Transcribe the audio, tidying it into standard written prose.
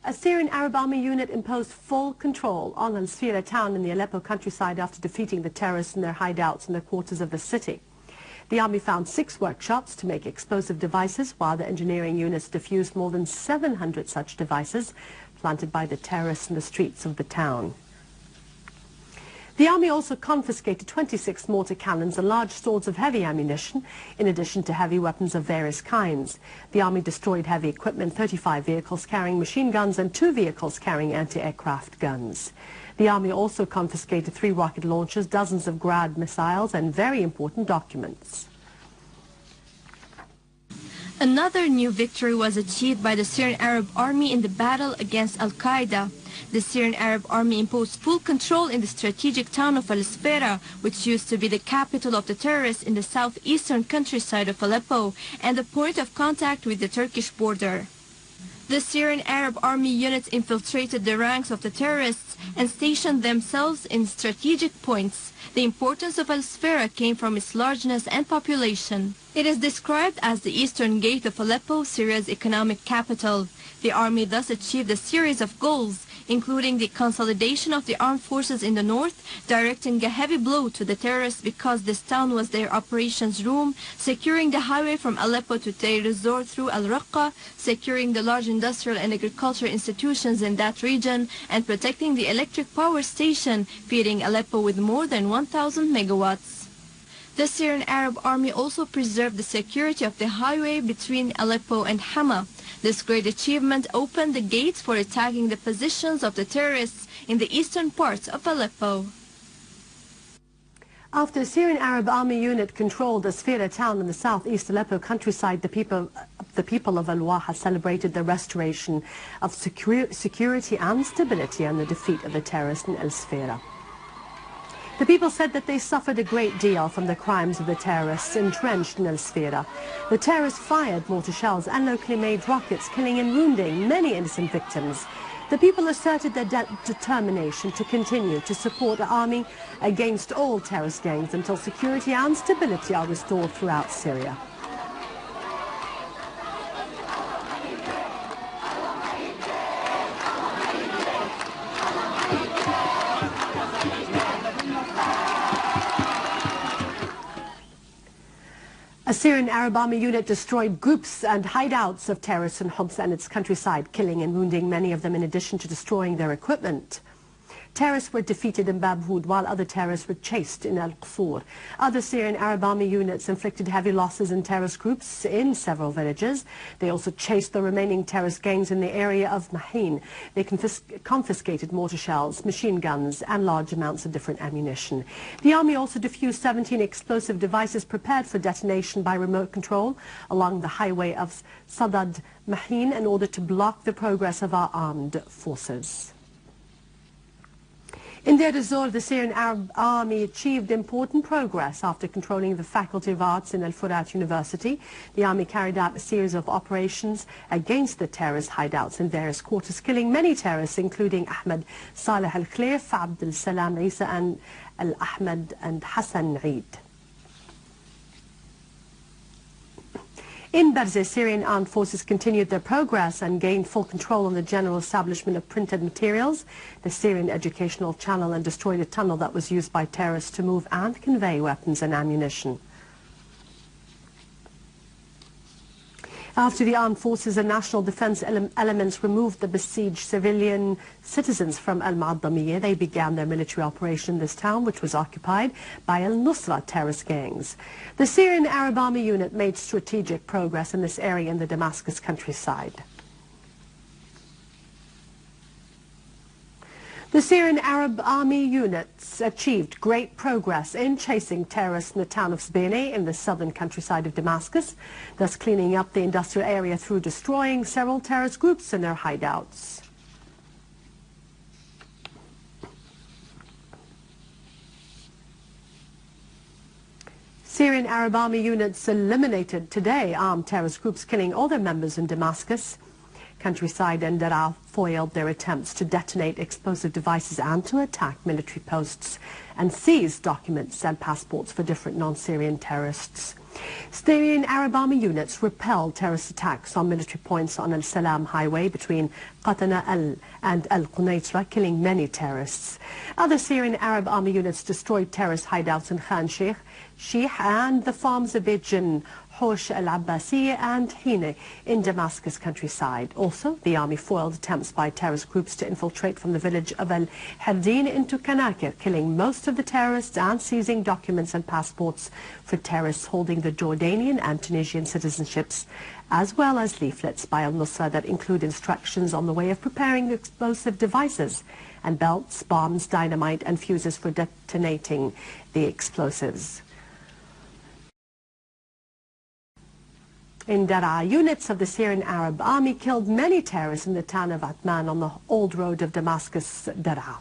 A Syrian Arab Army unit imposed full control on al-Zoubi town in the Aleppo countryside after defeating the terrorists in their hideouts in the quarters of the city. The army found 6 workshops to make explosive devices, while the engineering units defused more than 700 such devices planted by the terrorists in the streets of the town. The army also confiscated 26 mortar cannons and large stores of heavy ammunition, in addition to heavy weapons of various kinds. The army destroyed heavy equipment, 35 vehicles carrying machine guns and 2 vehicles carrying anti-aircraft guns. The army also confiscated 3 rocket launchers, dozens of Grad missiles and very important documents. Another new victory was achieved by the Syrian Arab Army in the battle against Al-Qaeda. The Syrian Arab Army imposed full control in the strategic town of al-Zoubi, which used to be the capital of the terrorists in the southeastern countryside of Aleppo and the point of contact with the Turkish border. The Syrian Arab Army units infiltrated the ranks of the terrorists and stationed themselves in strategic points. The importance of al-Zoubi came from its largeness and population. It is described as the eastern gate of Aleppo, Syria's economic capital. The army thus achieved a series of goals, including the consolidation of the armed forces in the north, directing a heavy blow to the terrorists because this town was their operations room, securing the highway from Aleppo to Deir ez-Zor through Al-Raqqa, securing the large industrial and agricultural institutions in that region, and protecting the electric power station feeding Aleppo with more than 1,000 megawatts. The Syrian Arab Army also preserved the security of the highway between Aleppo and Hama. This great achievement opened the gates for attacking the positions of the terrorists in the eastern parts of Aleppo. After the Syrian Arab Army unit controlled the Syria town in the southeast Aleppo countryside, the people of Al-Waha celebrated the restoration of security and stability and the defeat of the terrorists in al-Syria. The people said that they suffered a great deal from the crimes of the terrorists entrenched in al-Syria. The terrorists fired mortar shells and locally made rockets, killing and wounding many innocent victims. The people asserted their determination to continue to support the army against all terrorist gangs until security and stability are restored throughout Syria. A Syrian Arab Army unit destroyed groups and hideouts of terrorists in Homs and its countryside, killing and wounding many of them in addition to destroying their equipment. Terrorists were defeated in Bab Houd, while other terrorists were chased in Al-Qasur. Other Syrian Arab Army units inflicted heavy losses in terrorist groups in several villages. They also chased the remaining terrorist gangs in the area of Mahin. They confiscated mortar shells, machine guns, and large amounts of different ammunition. The army also defused 17 explosive devices prepared for detonation by remote control along the highway of Sadad Mahin in order to block the progress of our armed forces. In Deir ez-Zor, the Syrian Arab Army achieved important progress after controlling the Faculty of Arts in Al-Furat University. The army carried out a series of operations against the terrorist hideouts in various quarters, killing many terrorists, including Ahmed Saleh al-Khlif, Abdel Salam Isa, and Al-Ahmed and Hassan Eid. In Berzeh, Syrian armed forces continued their progress and gained full control on the general establishment of printed materials, the Syrian educational channel, and destroyed a tunnel that was used by terrorists to move and convey weapons and ammunition. After the armed forces and national defense elements removed the besieged civilian citizens from Al-Mu'addamiyya, they began their military operation in this town, which was occupied by al-Nusra terrorist gangs. The Syrian Arab Army unit made strategic progress in this area in the Damascus countryside. The Syrian Arab Army units achieved great progress in chasing terrorists in the town of Sbene in the southern countryside of Damascus, thus cleaning up the industrial area through destroying several terrorist groups and their hideouts. Syrian Arab Army units eliminated today armed terrorist groups, killing all their members in Damascus. Countryside and Daraa foiled their attempts to detonate explosive devices and to attack military posts and seized documents and passports for different non-Syrian terrorists. Syrian Arab Army units repelled terrorist attacks on military points on Al-Salam highway between Qatana and Al-Qunaitra, killing many terrorists. Other Syrian Arab Army units destroyed terrorist hideouts in Khan Sheikh and the farms of Bijin, Hosh al-Abbasiyya and Hine in Damascus countryside. Also, the army foiled attempts by terrorist groups to infiltrate from the village of Al-Hardin into Kanakir, killing most of the terrorists and seizing documents and passports for terrorists holding the Jordanian and Tunisian citizenships, as well as leaflets by al-Nusra that include instructions on the way of preparing explosive devices and belts, bombs, dynamite and fuses for detonating the explosives. In Daraa, units of the Syrian Arab Army killed many terrorists in the town of Atman on the old road of Damascus, Daraa.